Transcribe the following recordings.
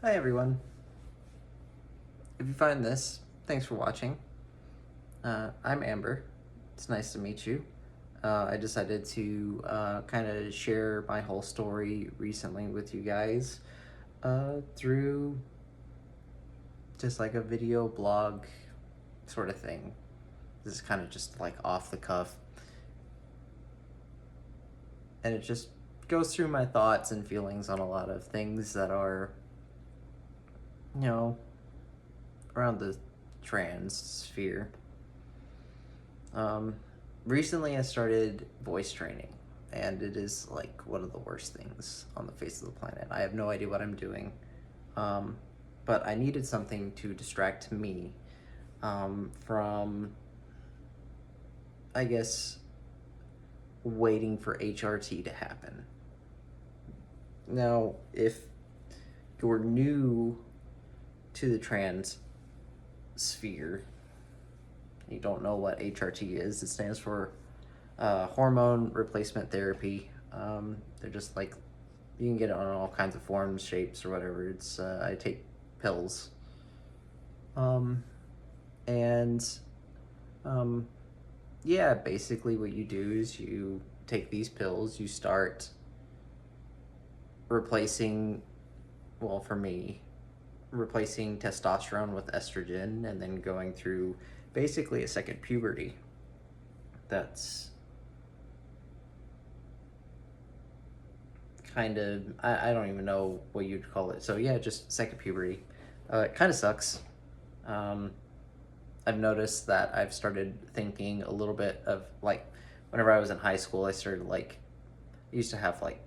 Hi everyone. If you find this, thanks for watching. I'm Amber. It's nice to meet you. I decided to kind of share my whole story recently with you guys through just like a video blog sort of thing. This is kind of just like off the cuff. And it just goes through my thoughts and feelings on a lot of things that are, you know, around the trans sphere. Um, Recently I started voice training, and it is like one of the worst things on the face of the planet. I have no idea what I'm doing, um, but I needed something to distract me from, I guess, waiting for HRT to happen. Now, if you're new to the trans sphere, you don't know what HRT is, it stands for hormone replacement therapy. They're just like, you can get it on all kinds of forms, shapes, or whatever. It's I take pills, um, and um, yeah, basically what you do is you take these pills, you start replacing, well, for me, replacing testosterone with estrogen, and then going through basically a second puberty. That's kind of, I don't even know what you'd call it. So yeah, just second puberty. It kind of sucks. Um, I've noticed that I've started thinking a little bit of like, whenever I was in high school, I started like, I used to have like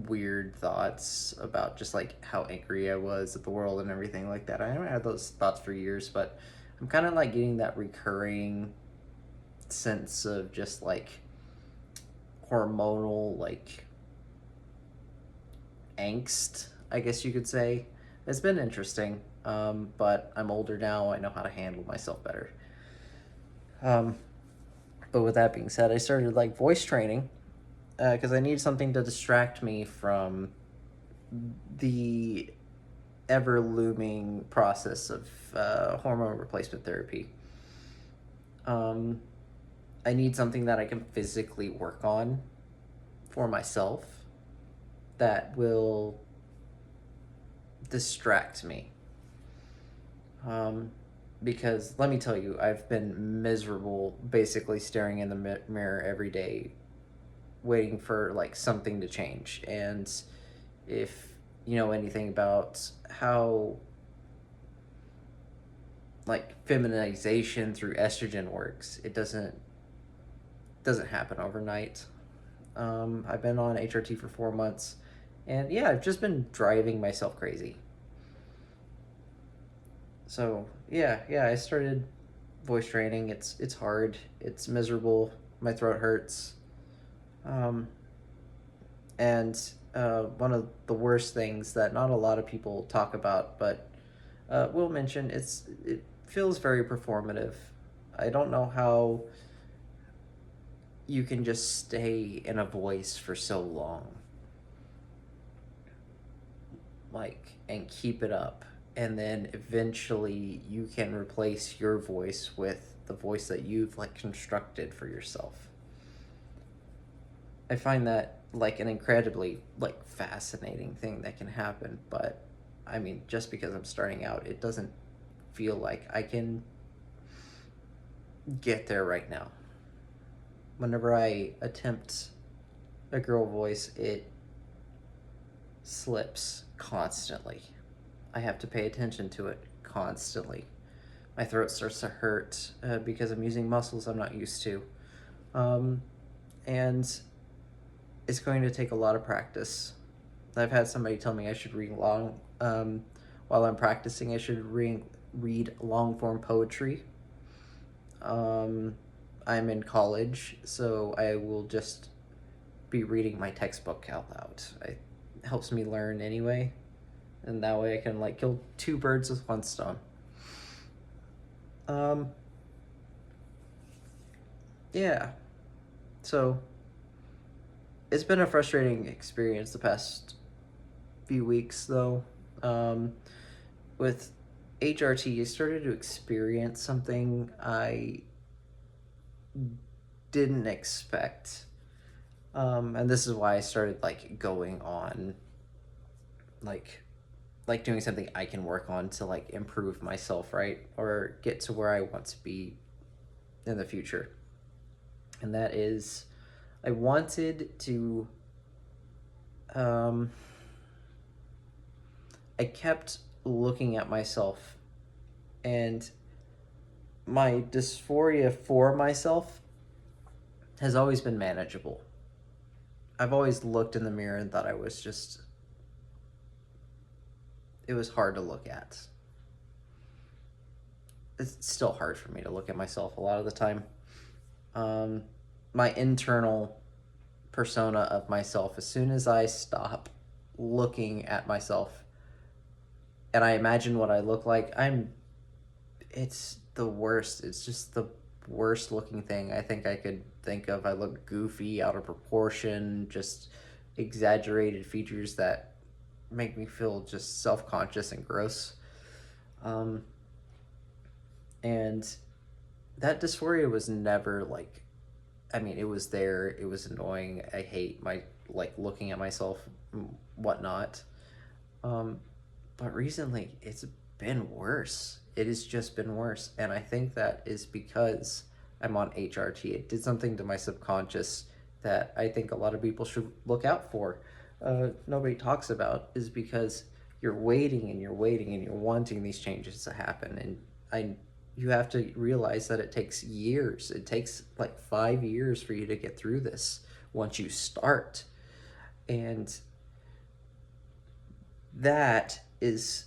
weird thoughts about just like how angry I was at the world and everything like that. I haven't had those thoughts for years, but I'm kind of like getting that recurring sense of just like hormonal like angst, I guess you could say. It's been interesting, but I'm older now. I know how to handle myself better. Um, but with that being said, I started like voice training because I need something to distract me from the ever looming process of hormone replacement therapy. Um, I need something that I can physically work on for myself that will distract me. Um, because let me tell you, I've been miserable basically staring in the mirror every day, waiting for like something to change. And if you know anything about how like feminization through estrogen works, it doesn't happen overnight. I've been on HRT for 4 months, and yeah, I've just been driving myself crazy. So yeah, I started voice training. It's hard. It's miserable. My throat hurts. Um, and one of the worst things that not a lot of people talk about, but will mention, it feels very performative. I don't know how you can just stay in a voice for so long, like, and keep it up, and then eventually you can replace your voice with the voice that you've like constructed for yourself. I find that like an incredibly like fascinating thing that can happen, but I mean, just because I'm starting out, it doesn't feel like I can get there right now. Whenever I attempt a girl voice, it slips constantly. I have to pay attention to it constantly. My throat starts to hurt because I'm using muscles I'm not used to. Um, and it's going to take a lot of practice. I've had somebody tell me I should read while I'm practicing, I should read long form poetry. Um, I'm in college, so I will just be reading my textbook out loud. It helps me learn anyway, and that way I can like kill two birds with one stone. Um, yeah, so it's been a frustrating experience the past few weeks, though. Um, with HRT, I started to experience something I didn't expect. And this is why I started like going on like doing something I can work on to like improve myself, right? Or get to where I want to be in the future. And that is I wanted to um I kept looking at myself, and my dysphoria for myself has always been manageable. I've always looked in the mirror and thought I was just, it was hard to look at. It's still hard for me to look at myself a lot of the time. Um, my internal persona of myself, as soon as I stop looking at myself and I imagine what I look like, it's the worst. It's just the worst looking thing I think I could think of. I look goofy, out of proportion, just exaggerated features that make me feel just self conscious and gross. Um, and that dysphoria was never like, I mean, it was there, it was annoying. I hate my, like, looking at myself, whatnot. Um, but recently, it's been worse. It has just been worse. And I think that is because I'm on HRT. It did something to my subconscious that I think a lot of people should look out for. Nobody talks about is because you're waiting and you're waiting and you're wanting these changes to happen. And you have to realize that it takes years. It takes like 5 years for you to get through this once you start. And that is,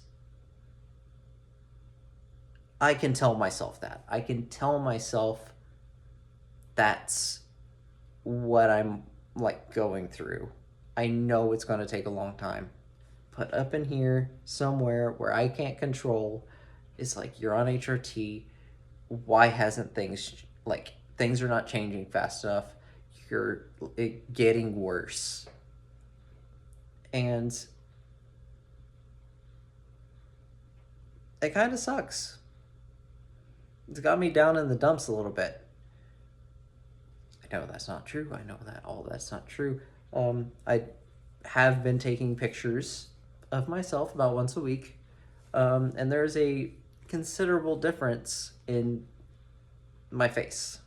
I can tell myself that. I can tell myself that's what I'm like going through. I know it's going to take a long time. But up in here, somewhere where I can't control, is like, you're on HRT. Why hasn't things are not changing fast enough? You're getting worse. And it kind of sucks. It's got me down in the dumps a little bit. I know that's not true. I know that all that's not true. I have been taking pictures of myself about once a week, and there's a considerable difference in my face.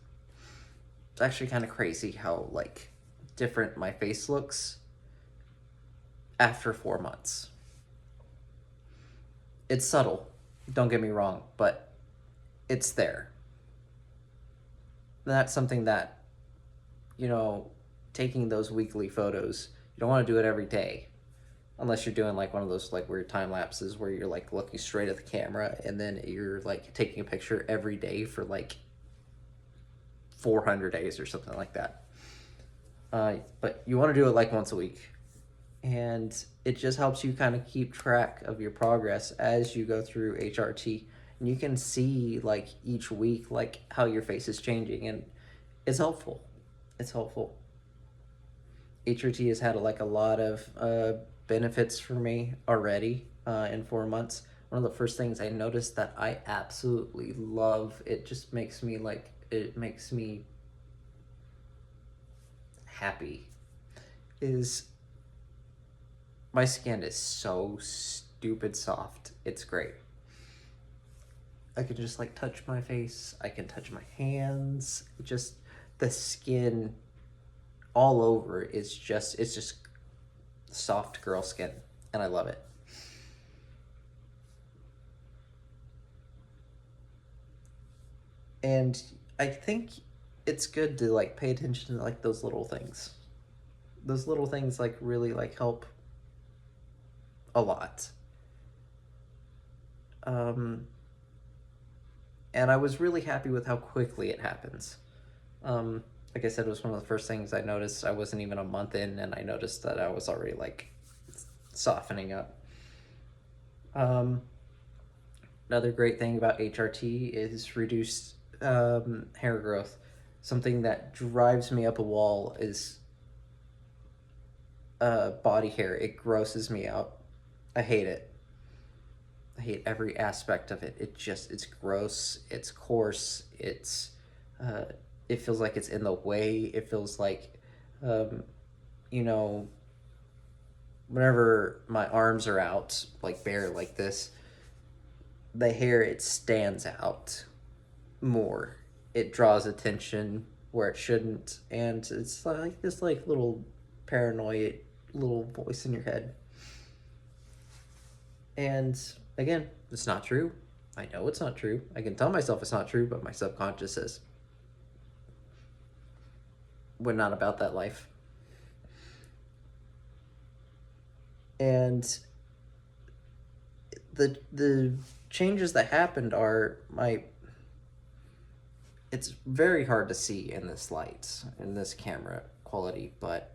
It's actually kind of crazy how like different my face looks after 4 months. It's subtle, don't get me wrong, but it's there. And that's something that, you know, taking those weekly photos, you don't want to do it every day. Unless you're doing like one of those like weird time lapses where you're like looking straight at the camera and then you're like taking a picture every day for like 400 days or something like that. But you want to do it like once a week. And it just helps you kind of keep track of your progress as you go through HRT. And you can see like each week, like how your face is changing. And it's helpful. It's helpful. HRT has had like a lot of benefits for me already in 4 months. One of the first things I noticed that I absolutely love, it just makes me like, it makes me happy, is my skin is so stupid soft. It's great. I can just like touch my face. I can touch my hands. Just the skin all over is just, it's just soft girl skin, and I love it. And I think it's good to like pay attention to like those little things. Those little things like really like help a lot. Um, and I was really happy with how quickly it happens. Like I said, it was one of the first things I noticed. I wasn't even a month in, and I noticed that I was already like softening up. Um, Another great thing about HRT is reduced hair growth. Something that drives me up a wall is body hair. It grosses me out. I hate it. I hate every aspect of it. It's gross, it's coarse, uh, it feels like it's in the way. It feels like, um, you know, whenever my arms are out, like bare like this, the hair, it stands out more. It draws attention where it shouldn't, and it's like this like little paranoid little voice in your head. And again, it's not true. I know it's not true. I can tell myself it's not true, but my subconscious says, we're not about that life. And the changes that happened are my it's very hard to see in this light, in this camera quality, but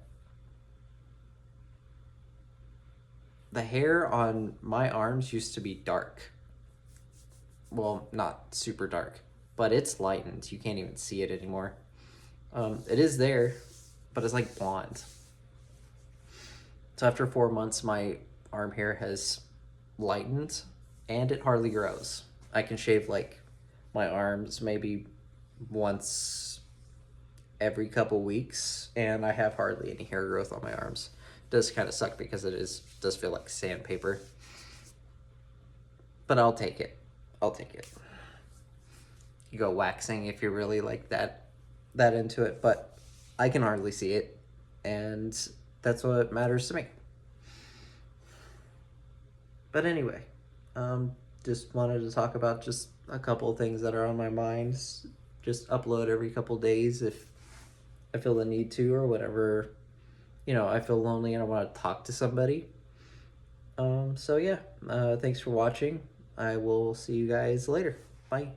the hair on my arms used to be dark. Well, not super dark, but it's lightened. You can't even see it anymore. It is there, but it's like blonde. So after 4 months, my arm hair has lightened, and it hardly grows. I can shave like my arms maybe once every couple weeks, and I have hardly any hair growth on my arms. It does kind of suck because does feel like sandpaper, but I'll take it. I'll take it. You go waxing if you're really like that into it, but I can hardly see it, and that's what matters to me. But anyway, just wanted to talk about just a couple of things that are on my mind. Just upload every couple of days if I feel the need to, or whatever. I feel lonely and I want to talk to somebody. So yeah, thanks for watching. I will see you guys later. Bye.